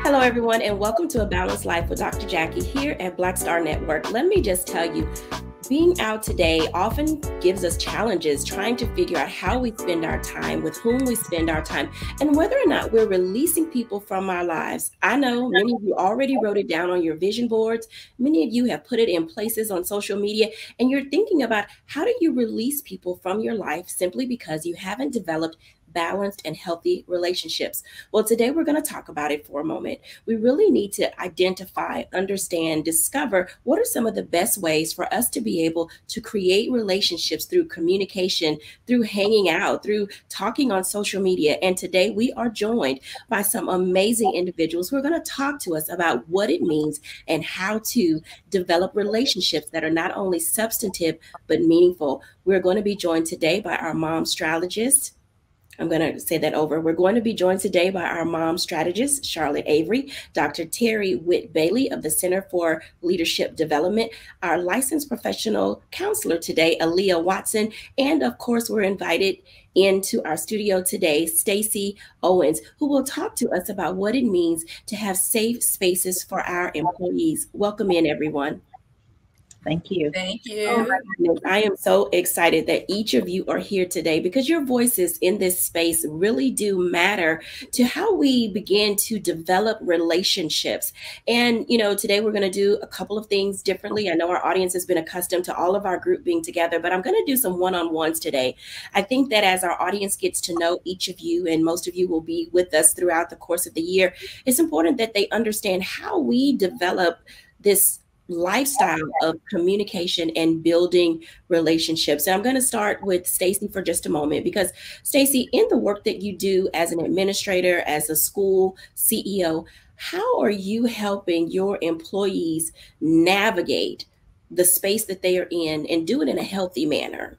Hello, everyone, and welcome to A Balanced Life with Dr. Jackie here at Black Star Network. Let me just tell you, being out today often gives us challenges trying to figure out how we spend our time, with whom we spend our time, and whether or not we're releasing people from our lives. I know many of you already wrote it down on your vision boards. Many of you have put it in places on social media, and you're thinking about how do you release people from your life simply because you haven't developed balanced and healthy relationships. Well, today we're going to talk about it for a moment. We really need to identify, understand, discover what are some of the best ways for us to be able to create relationships through communication, through hanging out, through talking on social media. And today we are joined by some amazing individuals who are going to talk to us about what it means and how to develop relationships that are not only substantive but meaningful. We're going to be joined today by our mom strategist. I'm going to say that over. We're going to be joined today by our mom strategist, Charlotte Avery, Dr. Terry Witt Bailey of the Center for Leadership Development, our licensed professional counselor today, Aaliyah Watson, and of course, we're invited into our studio today, Stacey Owens, who will talk to us about what it means to have safe spaces for our employees. Welcome in, everyone. Thank you. Thank you. Oh my goodness. I am so excited that each of you are here today because your voices in this space really do matter to how we begin to develop relationships. And, today we're going to do a couple of things differently. I know our audience has been accustomed to all of our group being together, but I'm going to do some one-on-ones today. I think that as our audience gets to know each of you, and most of you will be with us throughout the course of the year, it's important that they understand how we develop this lifestyle of communication and building relationships. And I'm going to start with Stacey for just a moment because Stacey, in the work that you do as an administrator, as a school CEO, how are you helping your employees navigate the space that they are in and do it in a healthy manner?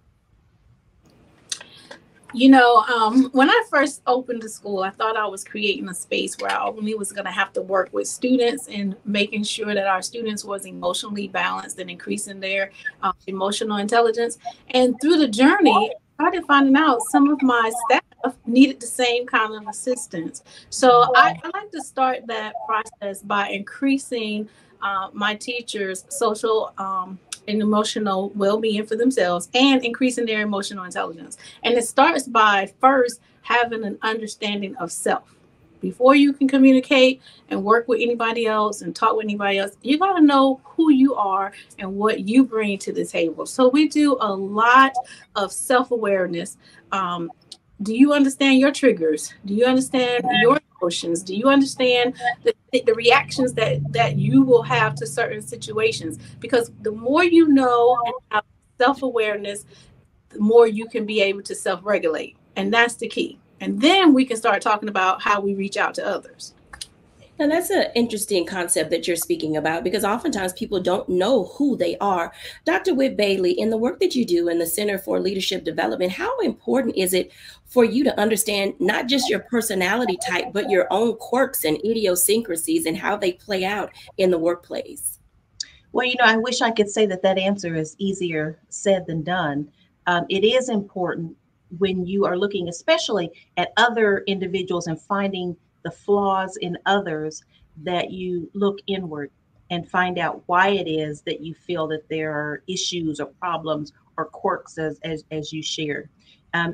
When I first opened the school, I thought I was creating a space where I only was going to have to work with students and making sure that our students was emotionally balanced and increasing their emotional intelligence. And through the journey, I started finding out some of my staff needed the same kind of assistance. So I like to start that process by increasing my teachers' social and emotional well-being for themselves and increasing their emotional intelligence. And it starts by first having an understanding of self. Before you can communicate and work with anybody else and talk with anybody else, you got to know who you are and what you bring to the table. So we do a lot of self-awareness. Do you understand your triggers? Do you understand your emotions? Do you understand the reactions that you will have to certain situations? Because the more you know and have self-awareness, the more you can be able to self-regulate. And that's the key. And then we can start talking about how we reach out to others. Now, that's an interesting concept that you're speaking about because oftentimes people don't know who they are. Dr. Witt Bailey, in the work that you do in the Center for Leadership Development, how important is it for you to understand not just your personality type, but your own quirks and idiosyncrasies and how they play out in the workplace? Well, I wish I could say that answer is easier said than done. It is important when you are looking especially at other individuals and finding the flaws in others, that you look inward and find out why it is that you feel that there are issues or problems or quirks as you shared.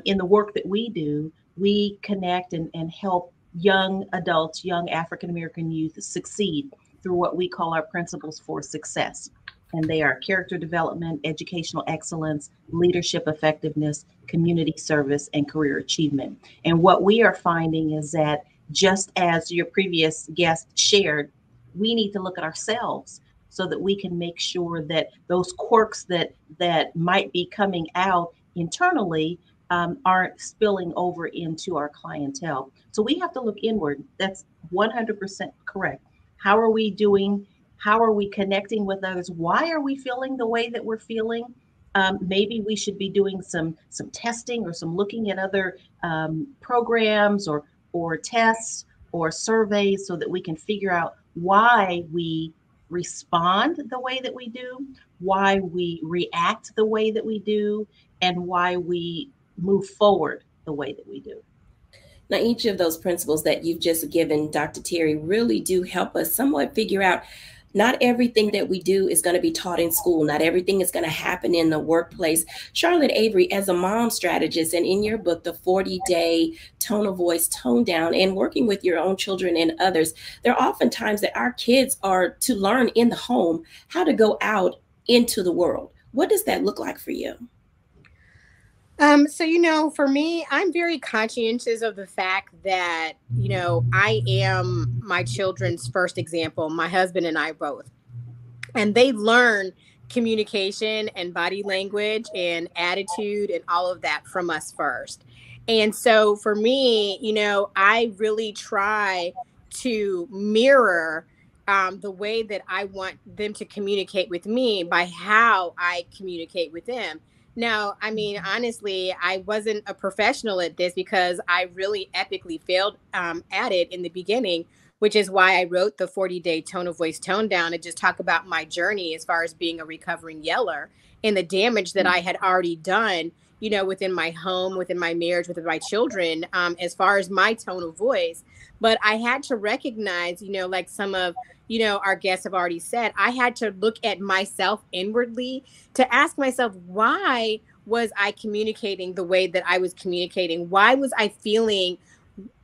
In the work that we do, we connect and help young adults, young African-American youth succeed through what we call our principles for success. And they are character development, educational excellence, leadership effectiveness, community service, and career achievement. And what we are finding is that just as your previous guest shared, we need to look at ourselves so that we can make sure that those quirks that might be coming out internally aren't spilling over into our clientele. So we have to look inward. That's 100% correct. How are we doing? How are we connecting with others? Why are we feeling the way that we're feeling? Maybe we should be doing some testing or some looking at other programs or tests or surveys so that we can figure out why we respond the way that we do, why we react the way that we do, and why we move forward the way that we do. Now, each of those principles that you've just given, Dr. Terry, really do help us somewhat figure out not everything that we do is going to be taught in school. Not everything is going to happen in the workplace. Charlotte Avery, as a mom strategist, and in your book, The 40-Day Tone of Voice, Tone Down, and working with your own children and others, there are often times that our kids are to learn in the home how to go out into the world. What does that look like for you? So, for me, I'm very conscientious of the fact that, I am my children's first example, my husband and I both. And they learn communication and body language and attitude and all of that from us first. And so for me, I really try to mirror the way that I want them to communicate with me by how I communicate with them. Now, I mean, honestly, I wasn't a professional at this because I really epically failed at it in the beginning, which is why I wrote the 40-Day Tone of Voice, Tone Down, and just talk about my journey as far as being a recovering yeller and the damage that I had already done, within my home, within my marriage, within my children, as far as my tone of voice. But I had to recognize, like some of, our guests have already said, I had to look at myself inwardly to ask myself, why was I communicating the way that I was communicating? Why was I feeling,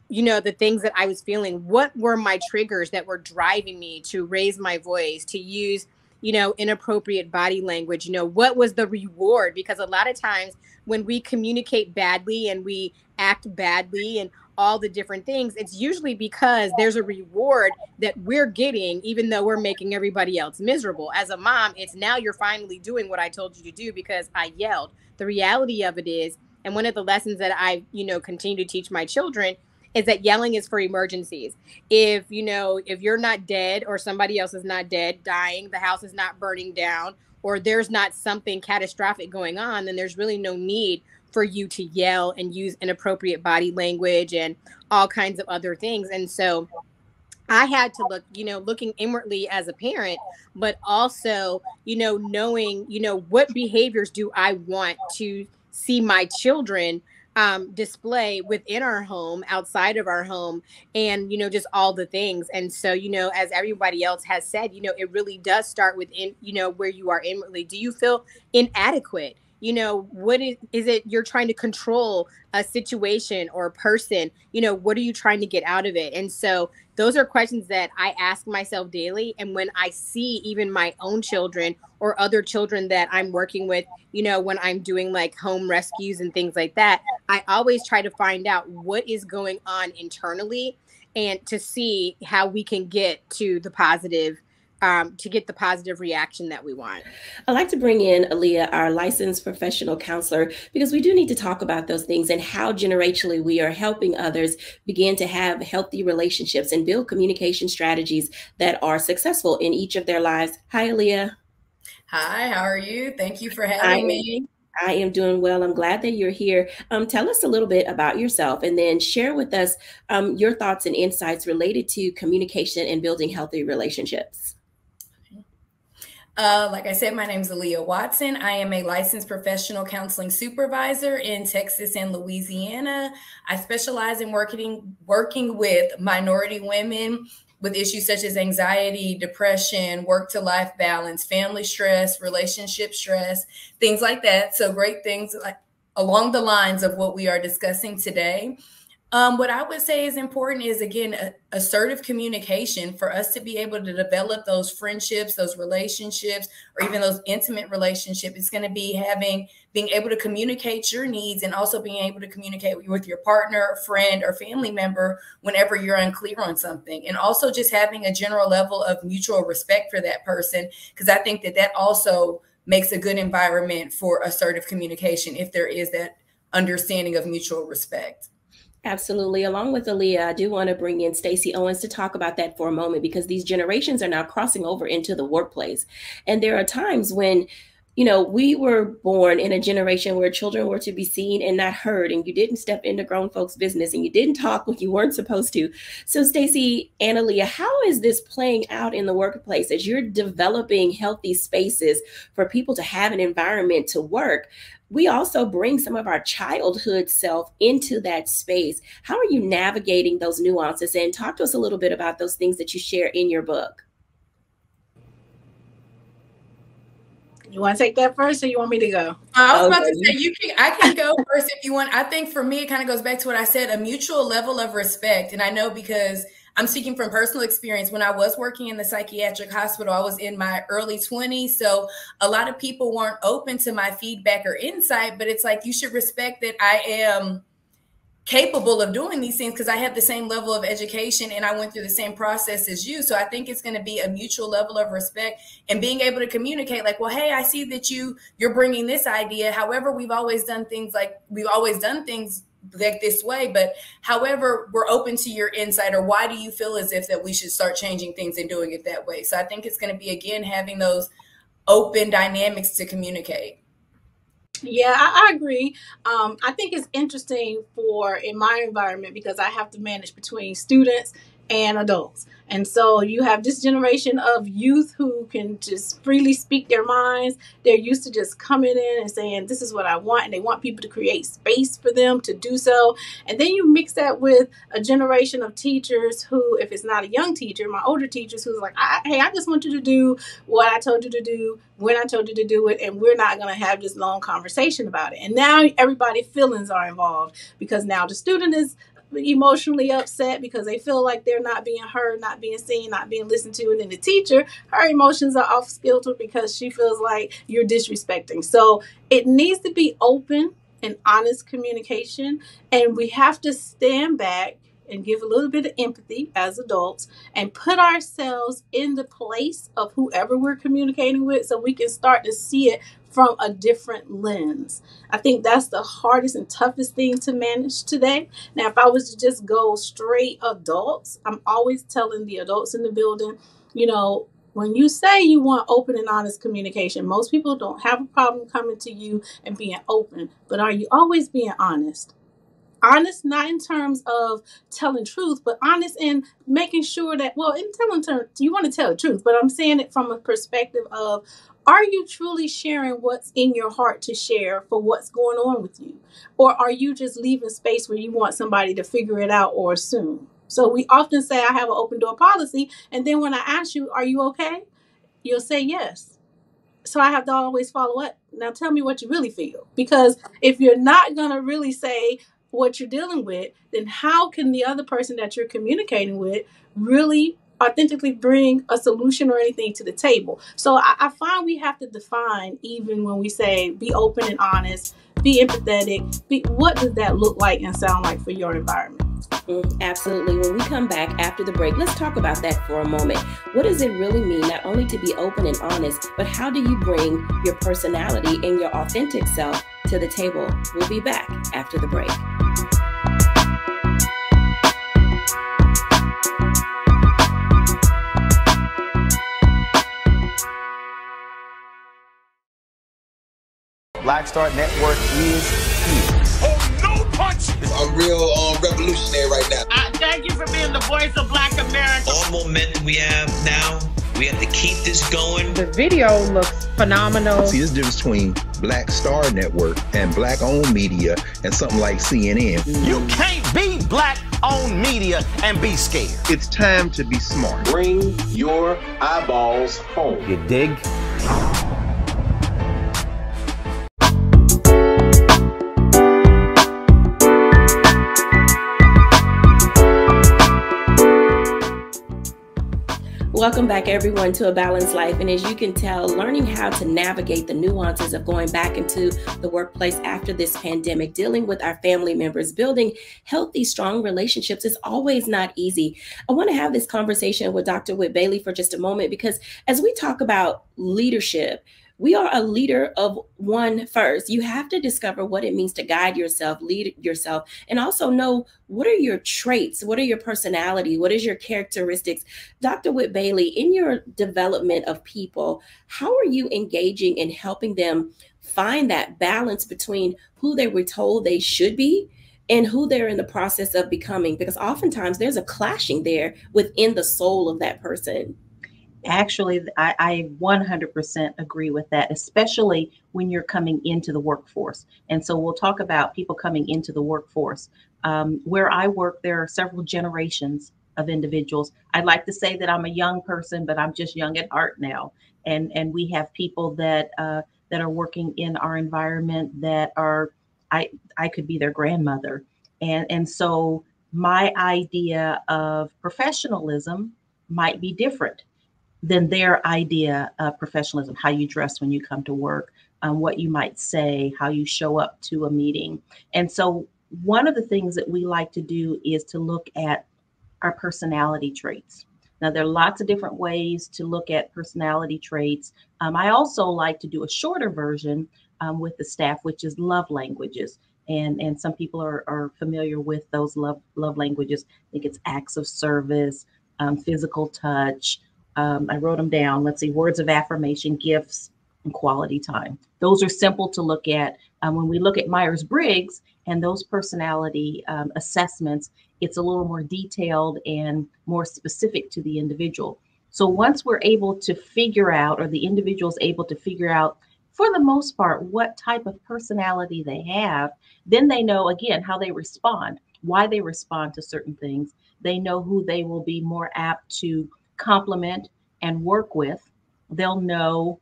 the things that I was feeling? What were my triggers that were driving me to raise my voice, to use, inappropriate body language? What was the reward? Because a lot of times when we communicate badly and we act badly and all the different things, it's usually because there's a reward that we're getting, even though we're making everybody else miserable. As a mom, it's now you're finally doing what I told you to do because I yelled. The reality of it is, and one of the lessons that I, continue to teach my children is that yelling is for emergencies. If you're not dead or somebody else is not dead, dying, the house is not burning down, or there's not something catastrophic going on, then there's really no need for you to yell and use inappropriate body language and all kinds of other things. And so I had to look, looking inwardly as a parent, but also, knowing, what behaviors do I want to see my children display within our home, outside of our home, and, just all the things. And so, as everybody else has said, it really does start within, where you are inwardly. Do you feel inadequate? What is it you're trying to control a situation or a person? What are you trying to get out of it? And so those are questions that I ask myself daily. And when I see even my own children or other children that I'm working with, when I'm doing like home rescues and things like that, I always try to find out what is going on internally and to see how we can get to the positive reaction that we want. I'd like to bring in Aaliyah, our licensed professional counselor, because we do need to talk about those things and how generationally we are helping others begin to have healthy relationships and build communication strategies that are successful in each of their lives. Hi, Aaliyah. Hi, how are you? Thank you for having me. I am doing well. I'm glad that you're here. Tell us a little bit about yourself and then share with us your thoughts and insights related to communication and building healthy relationships. Like I said, my name is Aaliyah Watson. I am a licensed professional counseling supervisor in Texas and Louisiana. I specialize in working with minority women with issues such as anxiety, depression, work-to-life balance, family stress, relationship stress, things like that. So great things like along the lines of what we are discussing today. What I would say is important is, again, assertive communication for us to be able to develop those friendships, those relationships, or even those intimate relationships. It's going to be being able to communicate your needs and also being able to communicate with your partner, friend, or family member whenever you're unclear on something. And also just having a general level of mutual respect for that person, because I think that also makes a good environment for assertive communication if there is that understanding of mutual respect. Absolutely. Along with Aaliyah, I do want to bring in Stacey Owens to talk about that for a moment, because these generations are now crossing over into the workplace. And there are times when, we were born in a generation where children were to be seen and not heard, and you didn't step into grown folks' business and you didn't talk when you weren't supposed to. So Stacey and Aaliyah, how is this playing out in the workplace as you're developing healthy spaces for people to have an environment to work? we also bring some of our childhood self into that space. How are you navigating those nuances? And talk to us a little bit about those things that you share in your book. You want to take that first, or you want me to go? I was about to say I can go first if you want. I think for me, it kind of goes back to what I said, a mutual level of respect. And I know because I'm speaking from personal experience. When I was working in the psychiatric hospital, I was in my early 20s. So a lot of people weren't open to my feedback or insight, but it's like, you should respect that I am capable of doing these things because I have the same level of education and I went through the same process as you. So I think it's going to be a mutual level of respect and being able to communicate like, well, hey, I see that you're bringing this idea. However, we've always done things like this way, but however, we're open to your insight, or why do you feel as if that we should start changing things and doing it that way? So I think it's going to be, again, having those open dynamics to communicate. Yeah, I agree. I think it's interesting in my environment because I have to manage between students and adults. And so you have this generation of youth who can just freely speak their minds. They're used to just coming in and saying, this is what I want. And they want people to create space for them to do so. And then you mix that with a generation of teachers who, if it's not a young teacher, my older teachers who's like, hey, I just want you to do what I told you to do when I told you to do it. And we're not going to have this long conversation about it. And now everybody's feelings are involved because now the student is emotionally upset because they feel like they're not being heard, not being seen, not being listened to. And then the teacher, her emotions are off kilter because she feels like you're disrespecting. So it needs to be open and honest communication. And we have to stand back and give a little bit of empathy as adults and put ourselves in the place of whoever we're communicating with so we can start to see it from a different lens. I think that's the hardest and toughest thing to manage today. Now, if I was to just go straight adults, I'm always telling the adults in the building, when you say you want open and honest communication, most people don't have a problem coming to you and being open, but are you always being honest? Honest, not in terms of telling truth, but honest in making sure that, well, in telling terms, you want to tell the truth, but I'm saying it from a perspective of, are you truly sharing what's in your heart to share for what's going on with you? Or are you just leaving space where you want somebody to figure it out or assume? So we often say, I have an open door policy. And then when I ask you, are you okay? You'll say yes. So I have to always follow up. Now tell me what you really feel. Because if you're not going to really say what you're dealing with, then how can the other person that you're communicating with really authentically bring a solution or anything to the table? So I find we have to define, even when we say be open and honest, be empathetic, what does that look like and sound like for your environment? Absolutely. When we come back after the break, let's talk about that for a moment. What does it really mean, not only to be open and honest, but how do you bring your personality and your authentic self to the table? We'll be back after the break. Black Star Network is here. Oh, no punch! I'm real revolutionary right now. Thank you for being the voice of Black America. All momentum we have now, we have to keep this going. The video looks phenomenal. See, there's a difference between Black Star Network and Black-owned media and something like CNN. You can't be Black-owned media and be scared. It's time to be smart. Bring your eyeballs home. You dig? Welcome back, everyone, to A Balanced Life. And as you can tell, learning how to navigate the nuances of going back into the workplace after this pandemic, dealing with our family members, building healthy, strong relationships is always not easy. I want to have this conversation with Dr. Whit Bailey for just a moment, because as we talk about leadership, we are a leader of one first. You have to discover what it means to guide yourself, lead yourself, and also know what are your traits, what are your personality, what is your characteristics. Dr. Whit Bailey, in your development of people, how are you engaging in helping them find that balance between who they were told they should be and who they're in the process of becoming? Because oftentimes there's a clashing there within the soul of that person. Actually, I 100% agree with that, especially when you're coming into the workforce. And so we'll talk about people coming into the workforce. Where I work, there are several generations of individuals. I'd like to say that I'm a young person, but I'm just young at heart now. And we have people that are working in our environment that are, I could be their grandmother. And so my idea of professionalism might be different than their idea of professionalism, how you dress when you come to work, what you might say, how you show up to a meeting. And so one of the things that we like to do is to look at our personality traits. Now, there are lots of different ways to look at personality traits. I also like to do a shorter version with the staff, which is love languages. And some people are familiar with those love languages. I think it's acts of service, physical touch. I wrote them down. Let's see, words of affirmation, gifts, and quality time. Those are simple to look at. When we look at Myers-Briggs and those personality assessments, it's a little more detailed and more specific to the individual. So once we're able to figure out, or the individual's able to figure out, for the most part, what type of personality they have, then they know, again, how they respond, why they respond to certain things. They know who they will be more apt to compliment and work with. They'll know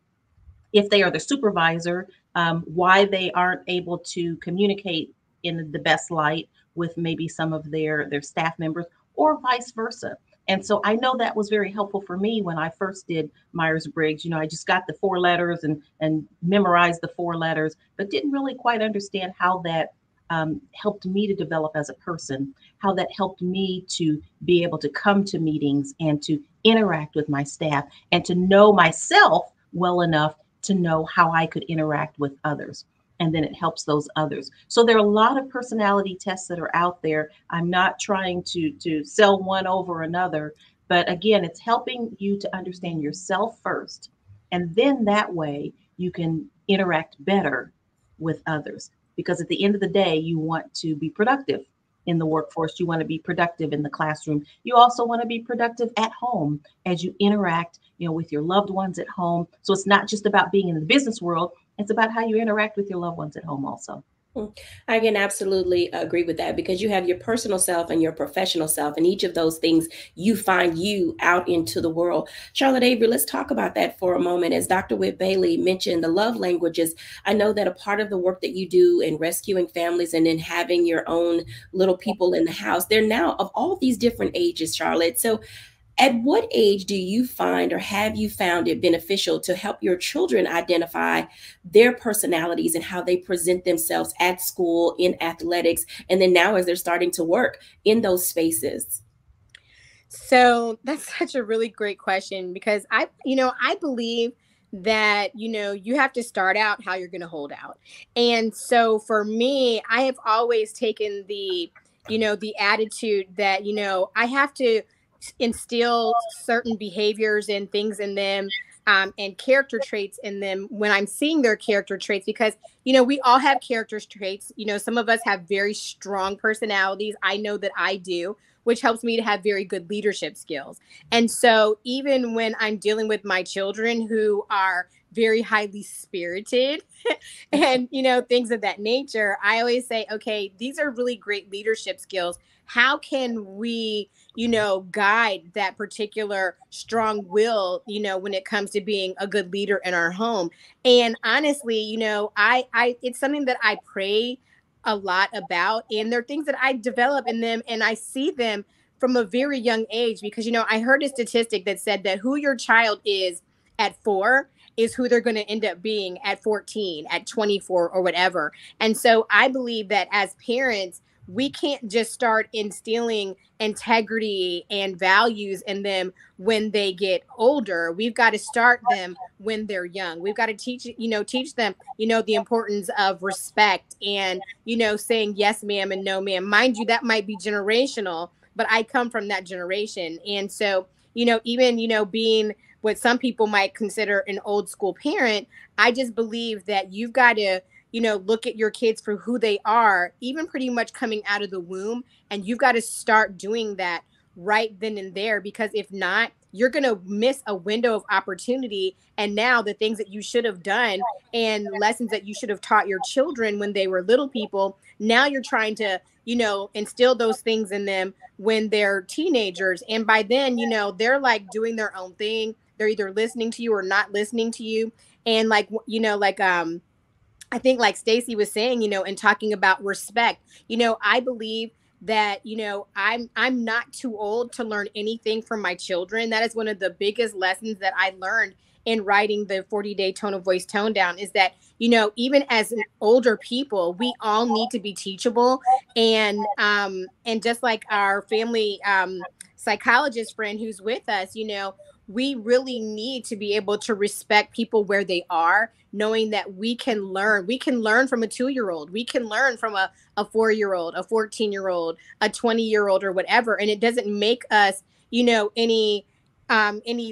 if they are the supervisor, why they aren't able to communicate in the best light with maybe some of their staff members, or vice versa. And so I know that was very helpful for me when I first did Myers-Briggs. You know, I just got the 4 letters and memorized the 4 letters, but didn't really quite understand how that helped me to develop as a person, how that helped me to be able to come to meetings and to interact with my staff and to know myself well enough to know how I could interact with others. And then it helps those others. So there are a lot of personality tests that are out there. I'm not trying to sell one over another, but again, it's helping you to understand yourself first. And then that way you can interact better with others. Because at the end of the day, you want to be productive in the workforce. You want to be productive in the classroom. You also want to be productive at home as you interact, you know, with your loved ones at home. So it's not just about being in the business world. It's about how you interact with your loved ones at home also. I can absolutely agree with that, because you have your personal self and your professional self, and each of those things you find you out into the world. Charlotte Avery, let's talk about that for a moment. As Dr. Whit Bailey mentioned, the love languages, I know that a part of the work that you do in rescuing families and in having your own little people in the house, they're now of all these different ages, Charlotte. So at what age do you find, or have you found it beneficial to help your children identify their personalities and how they present themselves at school, in athletics, and then now as they're starting to work in those spaces? So that's such a really great question, because I believe that, you have to start out how you're going to hold out. And so for me, I have always taken the attitude that, I have to instill certain behaviors and things in them, and character traits in them when I'm seeing their character traits, because, we all have character traits. Some of us have very strong personalities. I know that I do, which helps me to have very good leadership skills. And so even when I'm dealing with my children who are very highly spirited and, things of that nature, I always say, okay, these are really great leadership skills. How can we, guide that particular strong will, when it comes to being a good leader in our home? And honestly, I it's something that I pray a lot about, and there are things that I develop in them, and I see them from a very young age, because, I heard a statistic that said that who your child is at 4 is who they're going to end up being at 14, at 24, or whatever. And so I believe that as parents, we can't just start instilling integrity and values in them when they get older. We've got to start them when they're young. We've got to teach them, the importance of respect and, saying yes, ma'am, and no, ma'am. Mind you, that might be generational, but I come from that generation. And so, even, being what some people might consider an old school parent, I just believe that you've got to, look at your kids for who they are, even pretty much coming out of the womb. And you've got to start doing that right then and there, because if not, you're going to miss a window of opportunity. And now the things that you should have done and lessons that you should have taught your children when they were little people, now you're trying to, instill those things in them when they're teenagers. And by then, they're like doing their own thing. They're either listening to you or not listening to you. And I think like Stacey was saying, and talking about respect, I believe that, I'm not too old to learn anything from my children. That is one of the biggest lessons that I learned in writing the 40-day tone of voice tone down, is that, even as an older people, we all need to be teachable. And just like our family psychologist friend who's with us, we really need to be able to respect people where they are, knowing that we can learn. We can learn from a 2-year-old. We can learn from a 4-year-old, a 14-year-old, a 20-year-old, or whatever. And it doesn't make us, any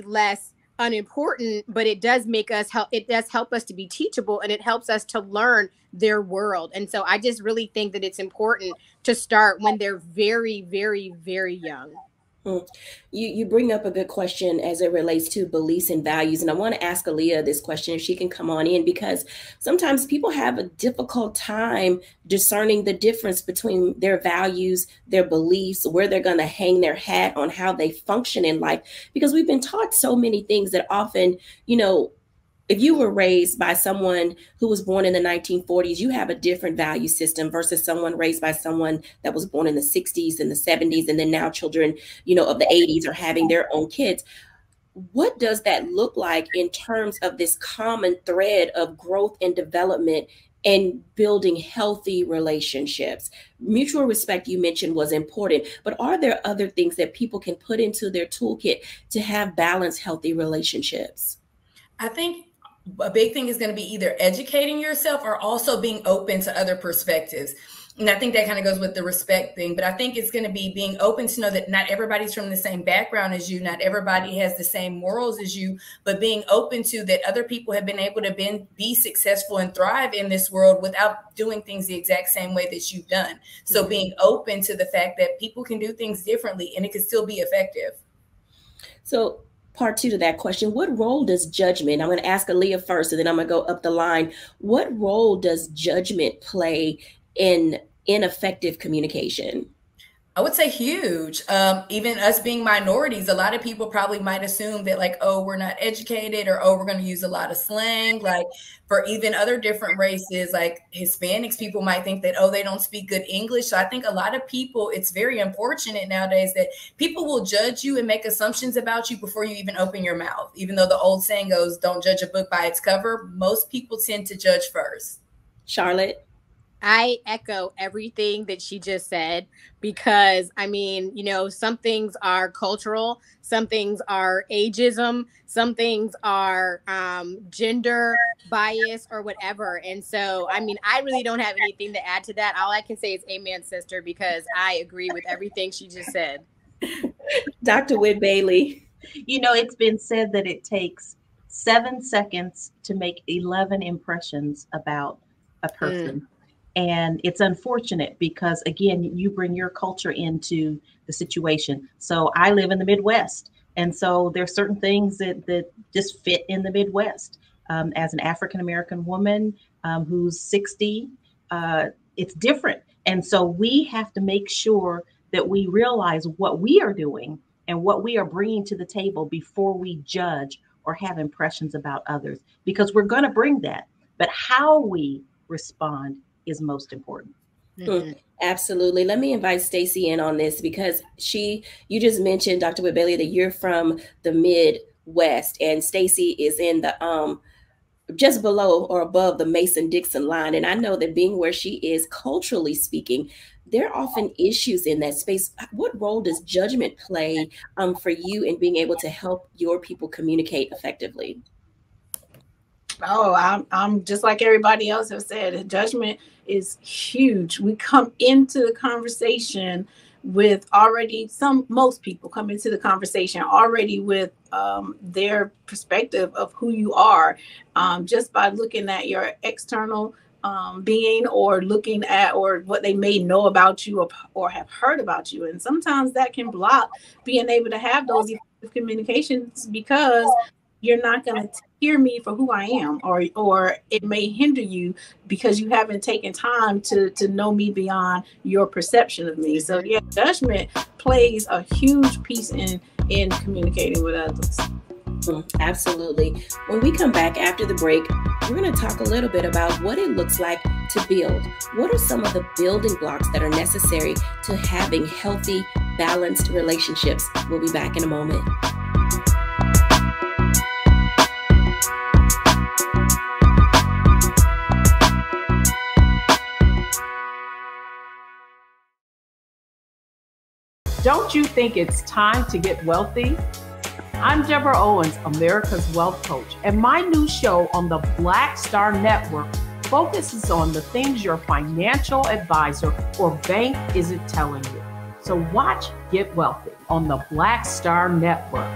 less unimportant, but it does make us it does help us to be teachable, and it helps us to learn their world. And so I just really think that it's important to start when they're very, very, very young. You bring up a good question as it relates to beliefs and values. And I want to ask Aaliyah this question, if she can come on in, because sometimes people have a difficult time discerning the difference between their values, their beliefs, where they're going to hang their hat on how they function in life, because we've been taught so many things that often, if you were raised by someone who was born in the 1940s, you have a different value system versus someone raised by someone that was born in the 60s and the 70s. And then now children, of the 80s are having their own kids. What does that look like in terms of this common thread of growth and development and building healthy relationships? Mutual respect, you mentioned, was important, but are there other things that people can put into their toolkit to have balanced, healthy relationships? I think a big thing is going to be either educating yourself or also being open to other perspectives. And I think that kind of goes with the respect thing, but I think it's going to be being open to know that not everybody's from the same background as you. Not everybody has the same morals as you, but being open to that other people have been able to be successful and thrive in this world without doing things the exact same way that you've done. So being open to the fact that people can do things differently and it can still be effective. So part 2 to that question, what role does judgment, I'm going to ask Aaliyah first, and then I'm going to go up the line. What role does judgment play in ineffective communication? I would say huge. Even us being minorities, a lot of people probably might assume that like, oh, we're not educated, or, oh, we're going to use a lot of slang. Like for even other different races, like Hispanics, people might think that, oh, they don't speak good English. So I think a lot of people, it's very unfortunate nowadays that people will judge you and make assumptions about you before you even open your mouth. Even though the old saying goes, don't judge a book by its cover, most people tend to judge first. Charlotte? I echo everything that she just said, because I mean, some things are cultural, some things are ageism, some things are gender bias or whatever. And so, I mean, I really don't have anything to add to that. All I can say is amen, sister, because I agree with everything she just said. Dr. Whit Bailey. It's been said that it takes 7 seconds to make 11 impressions about a person. And it's unfortunate because, again, you bring your culture into the situation. So I live in the Midwest. And so there's certain things that just fit in the Midwest. As an African-American woman who's 60, it's different. And so we have to make sure that we realize what we are doing and what we are bringing to the table before we judge or have impressions about others, because we're going to bring that. But how we respond is most important. Absolutely. Let me invite Stacey in on this, because you just mentioned, Dr. Whit Bailey, that you're from the Midwest, and Stacey is in the just below or above the Mason-Dixon line. And I know that being where she is, culturally speaking, there are often issues in that space. What role does judgment play for you in being able to help your people communicate effectively? Oh, I'm just like everybody else has said. Judgment is huge. We come into the conversation with most people come into the conversation already with their perspective of who you are, just by looking at your external being or looking at, or what they may know about you or have heard about you. And sometimes that can block being able to have those effective communications, because you're not going to hear me for who I am, or it may hinder you because you haven't taken time to know me beyond your perception of me. So yeah, judgment plays a huge piece in communicating with others. Absolutely. When we come back after the break, we're going to talk a little bit about what it looks like to build. What are some of the building blocks that are necessary to having healthy, balanced relationships? We'll be back in a moment. Don't you think it's time to get wealthy? I'm Deborah Owens, America's Wealth Coach, and my new show on the Black Star Network focuses on the things your financial advisor or bank isn't telling you. So watch Get Wealthy on the Black Star Network.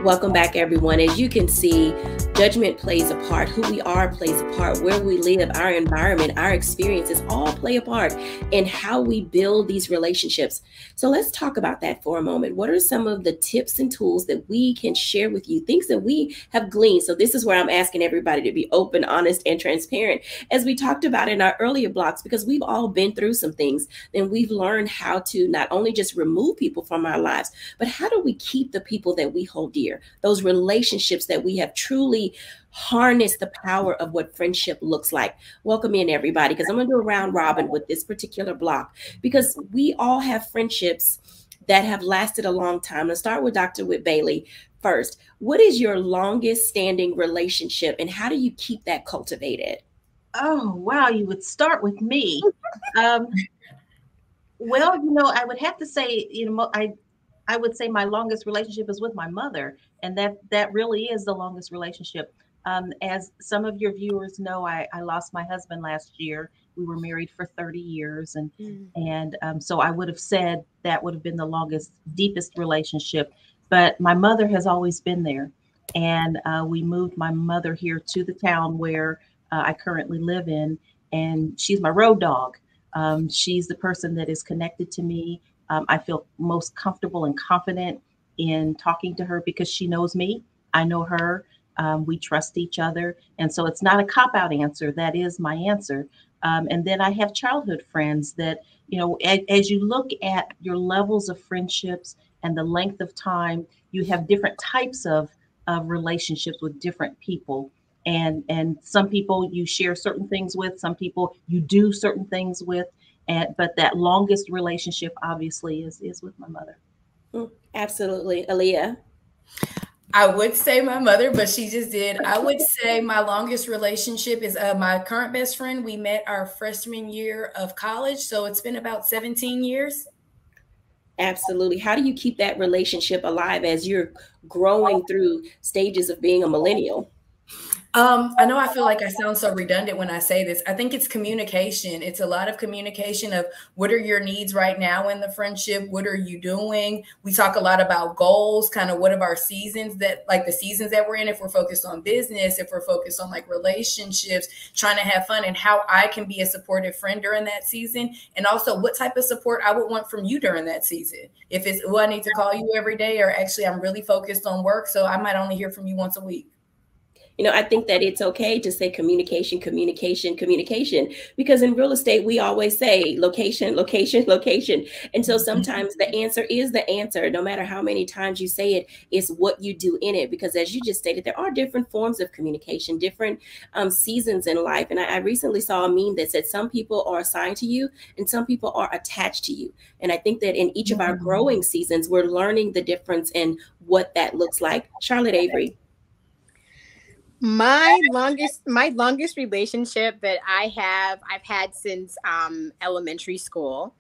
Welcome back, everyone. As you can see, judgment plays a part. Who we are plays a part. Where we live, our environment, our experiences all play a part in how we build these relationships. So let's talk about that for a moment. What are some of the tips and tools that we can share with you, things that we have gleaned? So this is where I'm asking everybody to be open, honest, and transparent, as we talked about in our earlier blocks, because we've all been through some things, and we've learned how to not only just remove people from our lives, but how do we keep the people that we hold dear? Those relationships that we have truly harnessed the power of what friendship looks like. Welcome in, everybody, because I'm going to do a round robin with this particular block, because we all have friendships that have lasted a long time. Let's start with Dr. Whit Bailey first. What is your longest standing relationship, and how do you keep that cultivated? Oh, wow. You would start with me. Well, I would have to say, I would say my longest relationship is with my mother, and that really is the longest relationship. As some of your viewers know, I lost my husband last year. We were married for 30 years, and so I would have said that would have been the longest, deepest relationship. But my mother has always been there, and we moved my mother here to the town where I currently live in, and she's my road dog. She's the person that is connected to me. I feel most comfortable and confident in talking to her because she knows me. I know her. We trust each other. And so it's not a cop-out answer. That is my answer. And then I have childhood friends that, as you look at your levels of friendships and the length of time, you have different types of relationships with different people. And some people you share certain things with, some people you do certain things with. But that longest relationship obviously is with my mother. Absolutely. Aaliyah? I would say my mother, but she just did. I would say my longest relationship is my current best friend. We met our freshman year of college, so it's been about 17 years. Absolutely. How do you keep that relationship alive as you're growing through stages of being a millennial? I know I feel like I sound so redundant when I say this. I think it's communication. It's a lot of communication of what are your needs right now in the friendship? What are you doing? We talk a lot about goals, kind of what of our seasons that, like the seasons that we're in, if we're focused on business, if we're focused on like relationships, trying to have fun, and how I can be a supportive friend during that season. And also what type of support I would want from you during that season. If it's, I need to call you every day, or actually I'm really focused on work, so I might only hear from you once a week. I think that it's okay to say communication, communication, communication, because in real estate, we always say location, location, location. And so sometimes the answer is the answer. No matter how many times you say it, it's what you do in it. Because as you just stated, there are different forms of communication, different seasons in life. And I recently saw a meme that said some people are assigned to you and some people are attached to you. And I think that in each of our growing seasons, we're learning the difference in what that looks like. Charlotte Avery? My longest relationship that I've had since elementary school.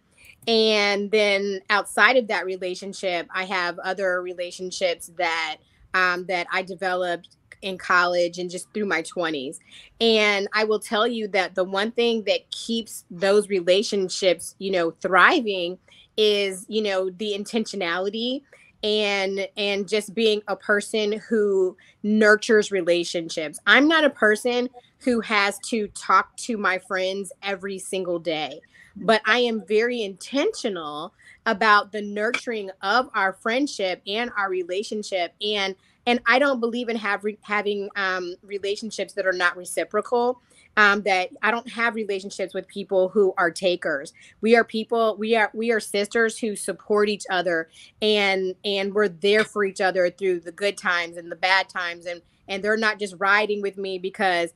And then outside of that relationship, I have other relationships that I developed in college and just through my 20s. And I will tell you that the one thing that keeps those relationships, thriving is, the intentionality and just being a person who nurtures relationships. I'm not a person who has to talk to my friends every single day, but I am very intentional about the nurturing of our friendship and our relationship. And I don't believe in having relationships that are not reciprocal. That I don't have relationships with people who are takers. We are people. We are sisters who support each other, and we're there for each other through the good times and the bad times. And they're not just riding with me because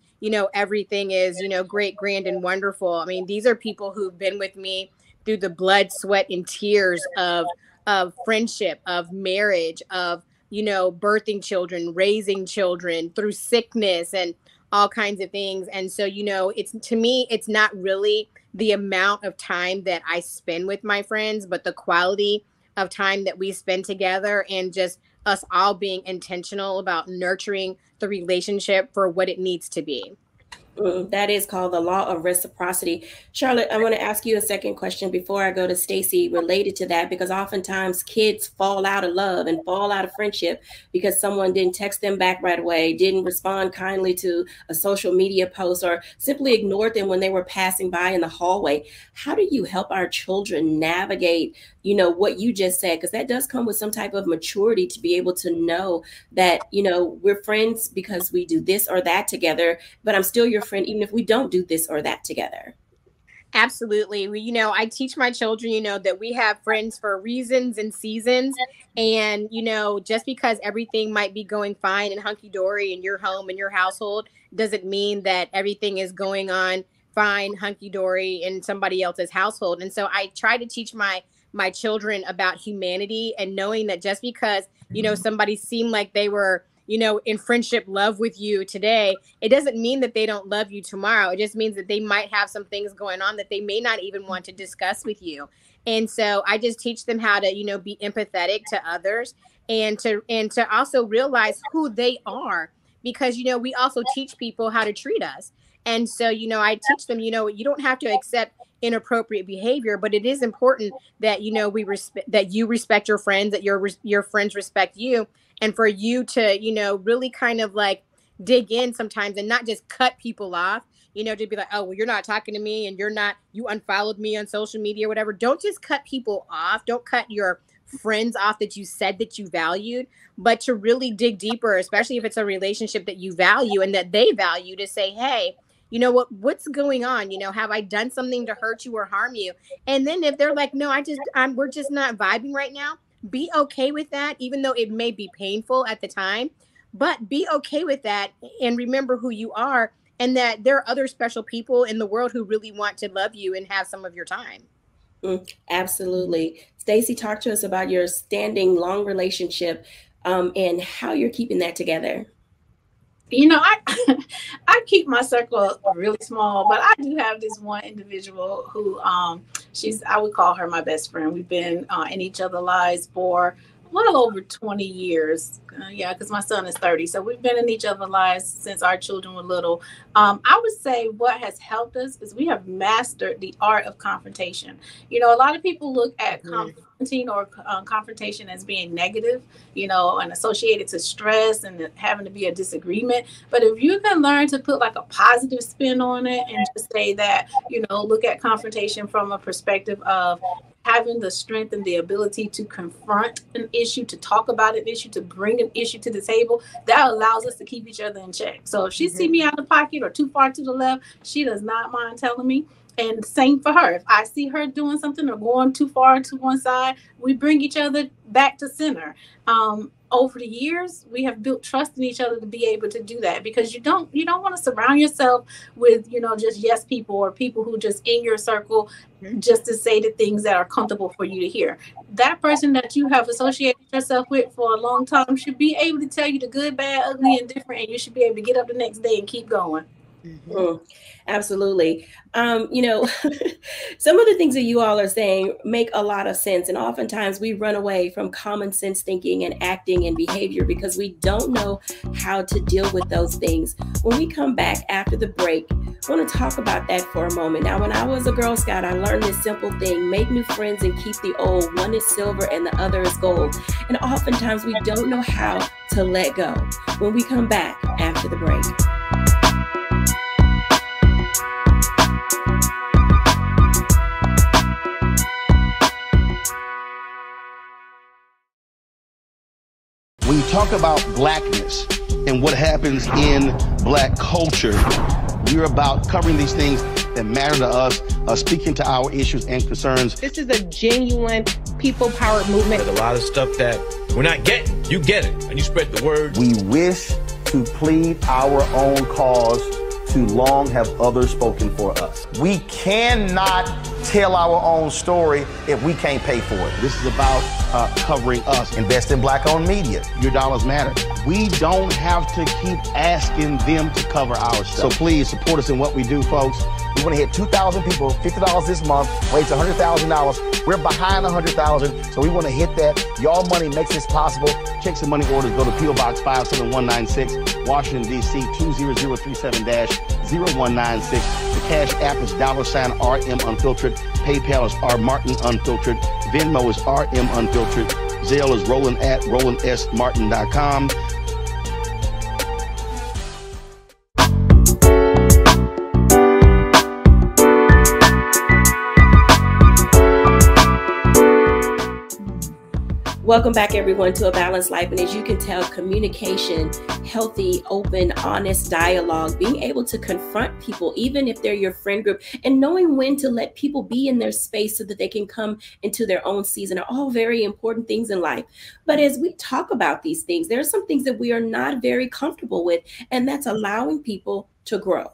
everything is great, grand, and wonderful. I mean, these are people who've been with me through the blood, sweat, and tears of friendship, of marriage, of birthing children, raising children, through sickness and all kinds of things. And so, it's, to me, it's not really the amount of time that I spend with my friends, but the quality of time that we spend together, and just us all being intentional about nurturing the relationship for what it needs to be. That is called the law of reciprocity. Charlotte, I want to ask you a second question before I go to Stacy related to that, because oftentimes kids fall out of love and fall out of friendship because someone didn't text them back right away, didn't respond kindly to a social media post, or simply ignored them when they were passing by in the hallway. How do you help our children navigate, what you just said? Because that does come with some type of maturity to be able to know that, we're friends because we do this or that together, but I'm still your friend even if we don't do this or that together. Absolutely. I teach my children, that we have friends for reasons and seasons. And, just because everything might be going fine and hunky-dory in your home and your household doesn't mean that everything is going on fine, hunky-dory in somebody else's household. And so I try to teach my children about humanity, and knowing that just because, somebody seemed like they were, in friendship love with you today, it doesn't mean that they don't love you tomorrow. It just means that they might have some things going on that they may not even want to discuss with you. And so I just teach them how to, be empathetic to others, and to also realize who they are, because, we also teach people how to treat us. And so, I teach them, you don't have to accept inappropriate behavior, but it is important that, that you respect your friends, that your friends respect you. And for you to, really kind of like dig in sometimes and not just cut people off, to be like, oh, well, you're not talking to me and you unfollowed me on social media or whatever. Don't just cut people off. Don't cut your friends off that you said that you valued, but to really dig deeper, especially if it's a relationship that you value and that they value, to say, hey, what's going on? Have I done something to hurt you or harm you? And then if they're like, no, we're just not vibing right now, be okay with that, even though it may be painful at the time, but be okay with that. And remember who you are, and that there are other special people in the world who really want to love you and have some of your time. Absolutely. Stacy, talk to us about your standing long relationship and how you're keeping that together. I keep my circle really small, but I do have this one individual who I would call her my best friend. We've been in each other's lives for well over 20 years. Because my son is 30. So we've been in each other's lives since our children were little. I would say what has helped us is we have mastered the art of confrontation. A lot of people look at confronting or confrontation as being negative, and associated to stress and having to be a disagreement. But if you can learn to put like a positive spin on it and just say that, look at confrontation from a perspective of having the strength and the ability to confront an issue, to talk about an issue, to bring an issue to the table, that allows us to keep each other in check. So if she see me out of pocket or too far to the left, she does not mind telling me. And same for her. If I see her doing something or going too far to one side, we bring each other back to center. Over the years, we have built trust in each other to be able to do that, because you don't want to surround yourself with, just yes people or people who just in your circle just to say the things that are comfortable for you to hear. That person that you have associated yourself with for a long time should be able to tell you the good, bad, ugly, and different, and you should be able to get up the next day and keep going. Mm, absolutely. You know, some of the things that you all are saying make a lot of sense. And oftentimes we run away from common sense thinking and acting and behavior because we don't know how to deal with those things. When we come back after the break, I want to talk about that for a moment. Now, when I was a Girl Scout, I learned this simple thing: make new friends and keep the old. One is silver and the other is gold. And oftentimes we don't know how to let go. When we come back after the break. When you talk about blackness and what happens in black culture, we're about covering these things that matter to us, speaking to our issues and concerns. This is a genuine people-powered movement. There's a lot of stuff that we're not getting. You get it, and you spread the word. We wish to plead our own cause. Too long have others spoken for us. We cannot tell our own story if we can't pay for it. This is about covering us. Invest in black-owned media. Your dollars matter. We don't have to keep asking them to cover our stuff. So please support us in what we do, folks. We want to hit 2,000 people, $50 this month, raise $100,000. We're behind 100,000, so we want to hit that. Y'all money makes this possible. Checks and money orders go to P.O. Box 57196, Washington, D.C. 20037-0196. The Cash App is $RM Unfiltered. PayPal is R Martin Unfiltered. Venmo is RM Unfiltered. Zelle is Roland at RolandSMartin.com. Welcome back, everyone, to A Balanced Life. And as you can tell, communication, healthy, open, honest dialogue, being able to confront people, even if they're your friend group, and knowing when to let people be in their space so that they can come into their own season are all very important things in life. But as we talk about these things, there are some things that we are not very comfortable with, and that's allowing people to grow.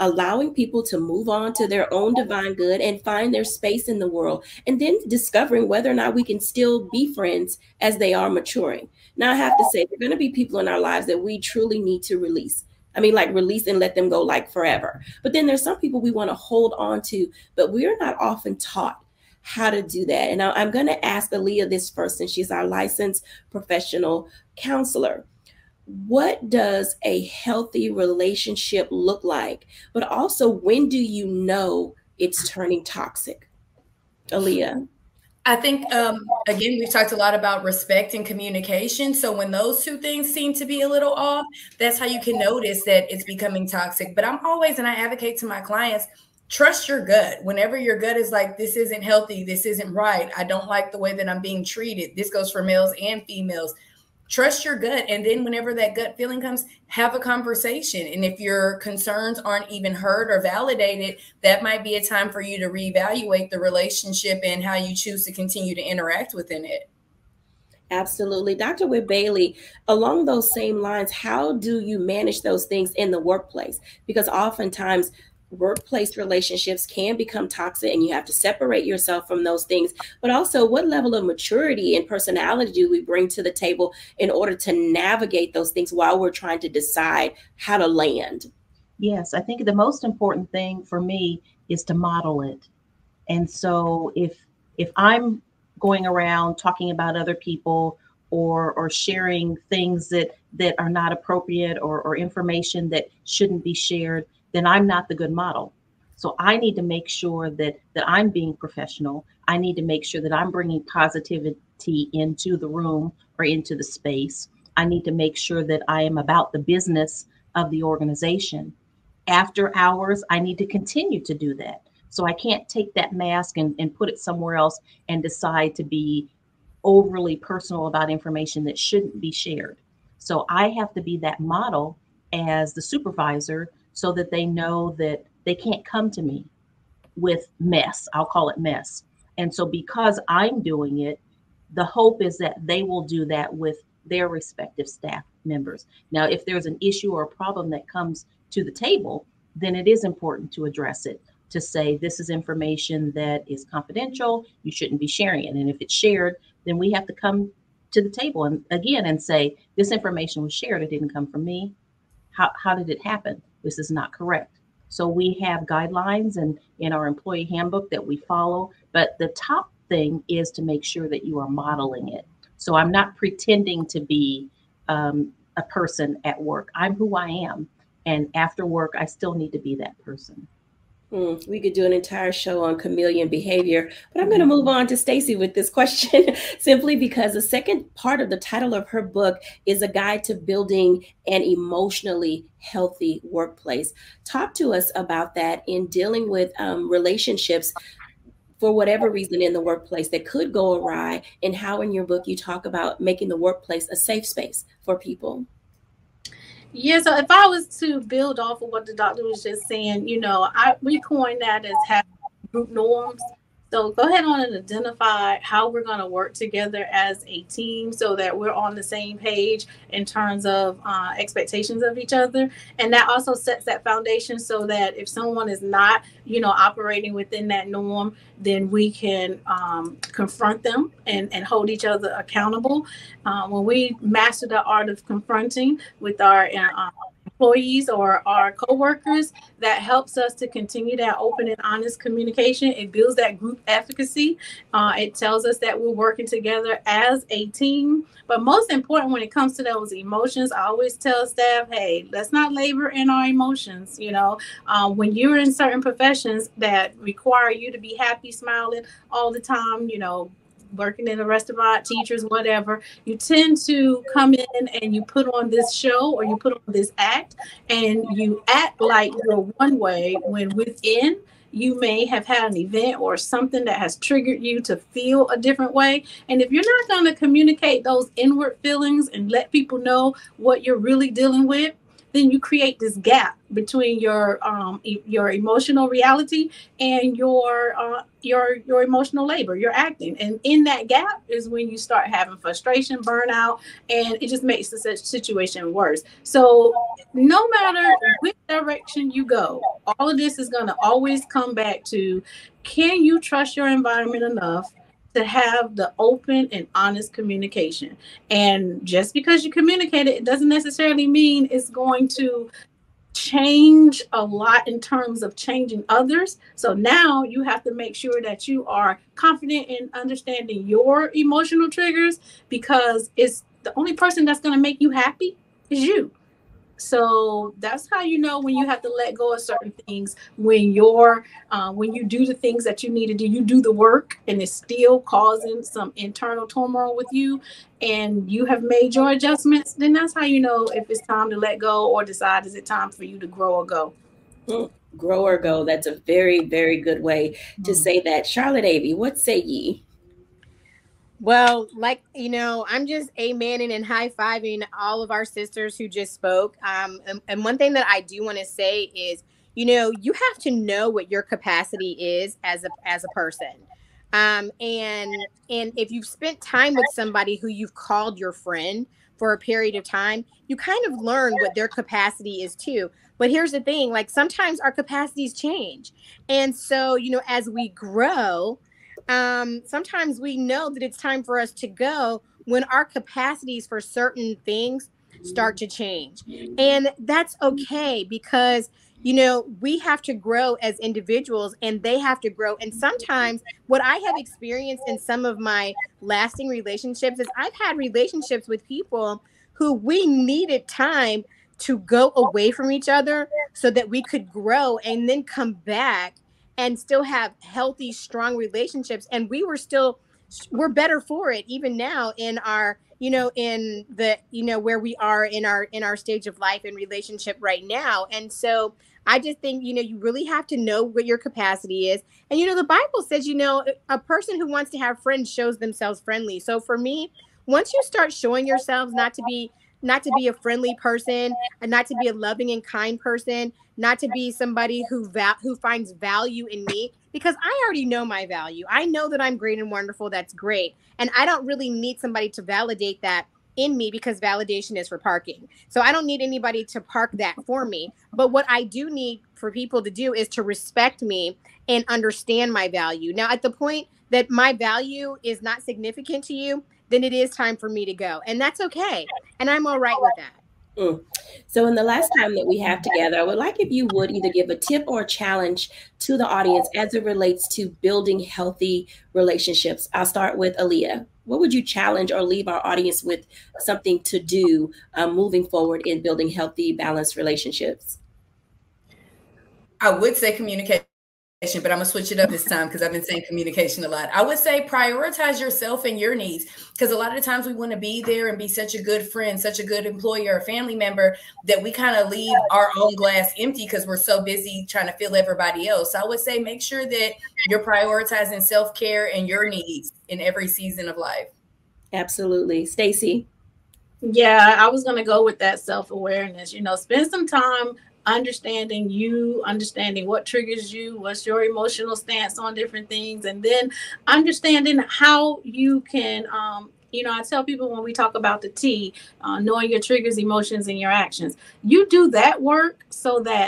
Allowing people to move on to their own divine good and find their space in the world, and then discovering whether or not we can still be friends as they are maturing. Now, I have to say, there are going to be people in our lives that we truly need to release. I mean, like release and let them go like forever. But then there's some people we want to hold on to, but we're not often taught how to do that. And I'm going to ask Aaliyah this first, since she's our licensed professional counselor. What does a healthy relationship look like? But also, when do you know it's turning toxic? Aaliyah. I think, again, we've talked a lot about respect and communication. So when those two things seem to be a little off, that's how you can notice that it's becoming toxic. But I'm always, and I advocate to my clients, trust your gut. Whenever your gut is like, this isn't healthy, this isn't right, I don't like the way that I'm being treated. This goes for males and females. Trust your gut. And then whenever that gut feeling comes, have a conversation. And if your concerns aren't even heard or validated, that might be a time for you to reevaluate the relationship and how you choose to continue to interact within it. Absolutely. Dr. Whit Bailey, along those same lines, how do you manage those things in the workplace? Because oftentimes workplace relationships can become toxic and you have to separate yourself from those things. But also, what level of maturity and personality do we bring to the table in order to navigate those things while we're trying to decide how to land? Yes, I think the most important thing for me is to model it. And so if I'm going around talking about other people or sharing things that are not appropriate or information that shouldn't be shared, then I'm not the good model. So I need to make sure that I'm being professional. I need to make sure that I'm bringing positivity into the room or into the space. I need to make sure that I am about the business of the organization. After hours, I need to continue to do that. So I can't take that mask and put it somewhere else and decide to be overly personal about information that shouldn't be shared. So I have to be that model as the supervisor so that they know that they can't come to me with mess. I'll call it mess. And so because I'm doing it, the hope is that they will do that with their respective staff members. Now, if there's an issue or a problem that comes to the table, then it is important to address it, to say this is information that is confidential, you shouldn't be sharing it. And if it's shared, then we have to come to the table and say, this information was shared, it didn't come from me. How did it happen? This is not correct. So we have guidelines and in our employee handbook that we follow, but the top thing is to make sure that you are modeling it. So I'm not pretending to be a person at work. I'm who I am. And after work, I still need to be that person. We could do an entire show on chameleon behavior, but I'm going to move on to Stacy with this question simply because the second part of the title of her book is a guide to building an emotionally healthy workplace. Talk to us about that in dealing with relationships for whatever reason in the workplace that could go awry, and how in your book you talk about making the workplace a safe space for people. Yeah, so if I was to build off of what the doctor was just saying, we coined that as having group norms. So go ahead on and identify how we're going to work together as a team so that we're on the same page in terms of expectations of each other. And that also sets that foundation so that if someone is not, operating within that norm, then we can confront them and hold each other accountable. When we master the art of confronting with our employees or our coworkers, that helps us to continue that open and honest communication. It builds that group efficacy. It tells us that we're working together as a team. But most important, when it comes to those emotions, I always tell staff, hey, let's not labor in our emotions. When you're in certain professions that require you to be happy, smiling all the time, working in a restaurant, teachers, whatever, you tend to come in and you put on this show or you put on this act and you act like you're one way when within you may have had an event or something that has triggered you to feel a different way. And if you're not going to communicate those inward feelings and let people know what you're really dealing with, then you create this gap between your emotional reality and your emotional labor, your acting. And in that gap is when you start having frustration, burnout, and it just makes the situation worse. So no matter which direction you go, all of this is going to always come back to, can you trust your environment enough to have the open and honest communication? And just because you communicate it, it doesn't necessarily mean it's going to change a lot in terms of changing others. So now you have to make sure that you are confident in understanding your emotional triggers, because it's the only person that's going to make you happy is you. So that's how you know when you have to let go of certain things, when you do the things that you need to do, you do the work and it's still causing some internal turmoil with you and you have made your adjustments, then that's how you know if it's time to let go or decide, is it time for you to grow or go? Grow or go. That's a very, very good way to say that. Charlotte Avey, what say ye? Well, I'm just amening and high-fiving all of our sisters who just spoke. And one thing that I do want to say is, you have to know what your capacity is as a person. And if you've spent time with somebody who you've called your friend for a period of time, you kind of learn what their capacity is too. But here's the thing, sometimes our capacities change. And so, as we grow, sometimes we know that it's time for us to go when our capacities for certain things start to change. And that's okay, because we have to grow as individuals and they have to grow. And sometimes what I have experienced in some of my lasting relationships is I've had relationships with people who we needed time to go away from each other so that we could grow and then come back and still have healthy, strong relationships. And we're better for it even now in our, in the, where we are in our stage of life and relationship right now. And so I just think, you really have to know what your capacity is. And, the Bible says, a person who wants to have friends shows themselves friendly. So for me, once you start showing yourselves not to be a friendly person, and not to be a loving and kind person, not to be somebody who finds value in me, because I already know my value. I know that I'm great and wonderful. That's great. And I don't really need somebody to validate that in me, because validation is for parking. So I don't need anybody to park that for me. But what I do need for people to do is to respect me and understand my value. Now, at the point that my value is not significant to you, then it is time for me to go. And that's okay. And I'm all right with that. So in the last time that we have together, I would like if you would either give a tip or a challenge to the audience as it relates to building healthy relationships. I'll start with Aaliyah. What would you challenge or leave our audience with something to do moving forward in building healthy, balanced relationships? I would say communication, but I'm gonna switch it up this time because I've been saying communication a lot. I would say prioritize yourself and your needs, because a lot of times we want to be there and be such a good friend, such a good employer or family member that we kind of leave our own glass empty because we're so busy trying to fill everybody else. So I would say make sure that you're prioritizing self-care and your needs in every season of life. Absolutely. Stacey? Yeah, I was gonna go with that self-awareness. Spend some time understanding what triggers you, what's your emotional stance on different things, and then understanding how you can I tell people when we talk about the T, knowing your triggers, emotions, and your actions, you do that work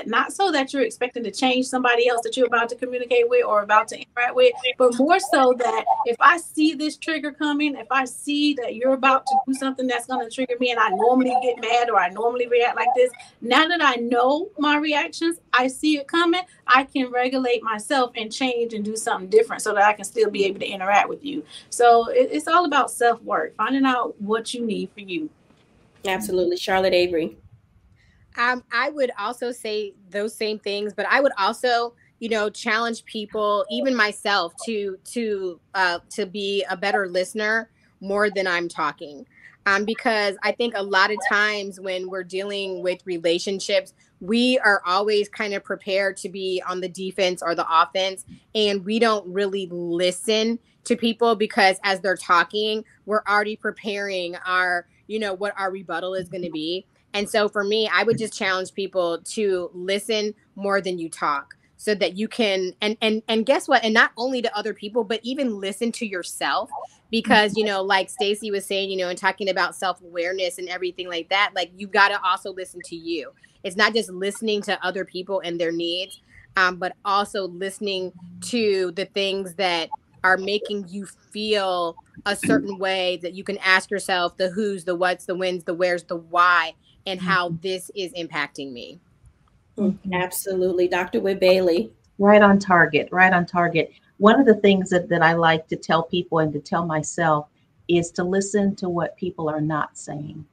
not so that you're expecting to change somebody else that you're about to communicate with or about to interact with, but more so that if I see this trigger coming, if I see that you're about to do something that's going to trigger me and I normally get mad or I normally react like this, now that I know my reactions, I see it coming, I can regulate myself and change and do something different so that I can still be able to interact with you. So it's all about self-work, finding out what you need for you. Absolutely. Charlotte Avery? I would also say those same things, but I would also, challenge people, even myself, to be a better listener more than I'm talking. Because I think a lot of times when we're dealing with relationships, we are always kind of prepared to be on the defense or the offense, and we don't really listen to people because as they're talking, we're already preparing our, what our rebuttal is going to be. And so for me, I would just challenge people to listen more than you talk, so that you can, and guess what? And not only to other people, but even listen to yourself, because, like Stacey was saying, and talking about self-awareness and everything like that, like you've got to also listen to you. It's not just listening to other people and their needs, but also listening to the things that are making you feel a certain way, that you can ask yourself the who's, the what's, the when's, the where's, the why, and how this is impacting me. Absolutely. Dr. Whit Bailey? Right on target, right on target. One of the things that I like to tell people and to tell myself is to listen to what people are not saying.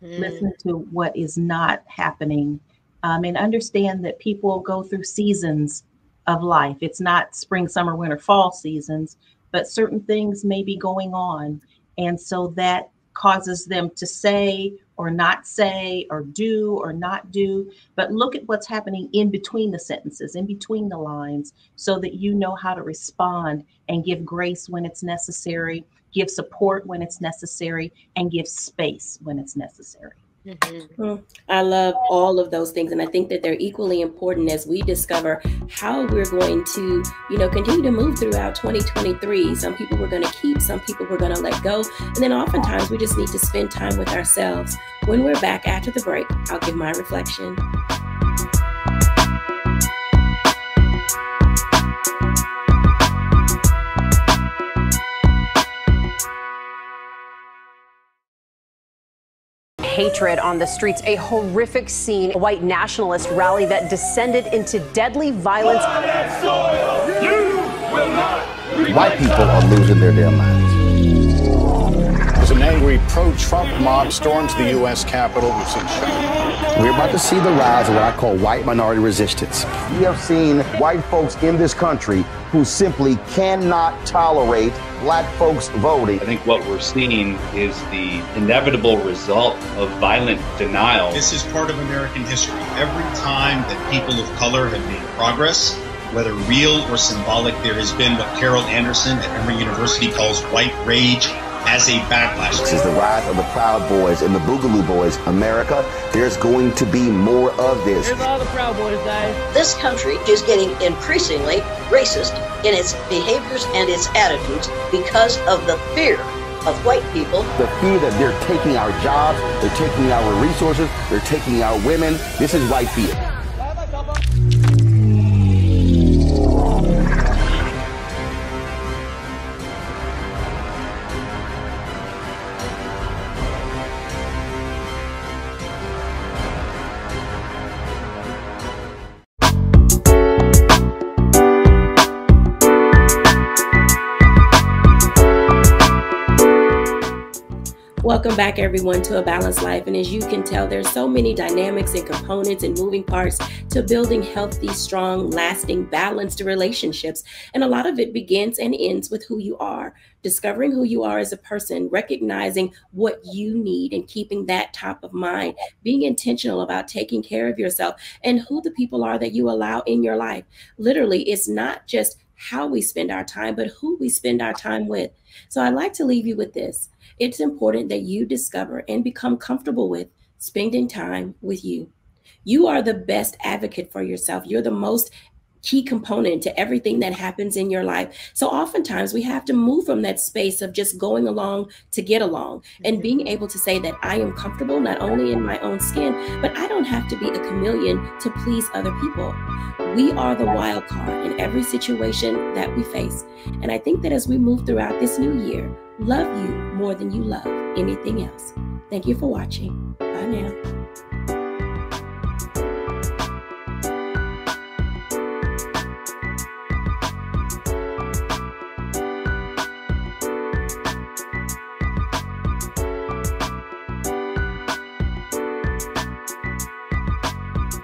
Listen to what is not happening, and understand that people go through seasons of life. It's not spring, summer, winter, fall seasons, but certain things may be going on. And so that causes them to say or not say, or do or not do. But look at what's happening in between the sentences, in between the lines, so that you know how to respond and give grace when it's necessary, give support when it's necessary, and give space when it's necessary. I love all of those things. And I think that they're equally important as we discover how we're going to, continue to move throughout 2023. Some people we're going to keep, some people we're going to let go. And then oftentimes we just need to spend time with ourselves. When we're back after the break, I'll give my reflection. Hatred on the streets, a horrific scene, a white nationalist rally that descended into deadly violence. White people are losing their damn minds. As an angry pro-Trump mob storms the U.S. Capitol, we've seen We're about to see the rise of what I call white minority resistance. We have seen white folks in this country who simply cannot tolerate black folks voting. I think what we're seeing is the inevitable result of violent denial. This is part of American history. Every time that people of color have made progress, whether real or symbolic, there has been what Carol Anderson at Emory University calls white rage as a backlash. This is the rise of the Proud Boys and the Boogaloo Boys. America, there's going to be more of this. Here's all the Proud Boys, guys. This country is getting increasingly racist in its behaviors and its attitudes because of the fear of white people. The fear that they're taking our jobs, they're taking our resources, they're taking our women. This is white fear. Welcome back, everyone, to A Balanced Life. And as you can tell, there's so many dynamics and components and moving parts to building healthy, strong, lasting, balanced relationships. And a lot of it begins and ends with who you are, discovering who you are as a person, recognizing what you need and keeping that top of mind, being intentional about taking care of yourself and who the people are that you allow in your life. Literally, it's not just how we spend our time, but who we spend our time with. So I'd like to leave you with this. It's important that you discover and become comfortable with spending time with you. You are the best advocate for yourself. You're the most key component to everything that happens in your life. So oftentimes we have to move from that space of just going along to get along and being able to say that I am comfortable not only in my own skin, but I don't have to be a chameleon to please other people. We are the wild card in every situation that we face. And I think that as we move throughout this new year, love you more than you love anything else. Thank you for watching. Bye now.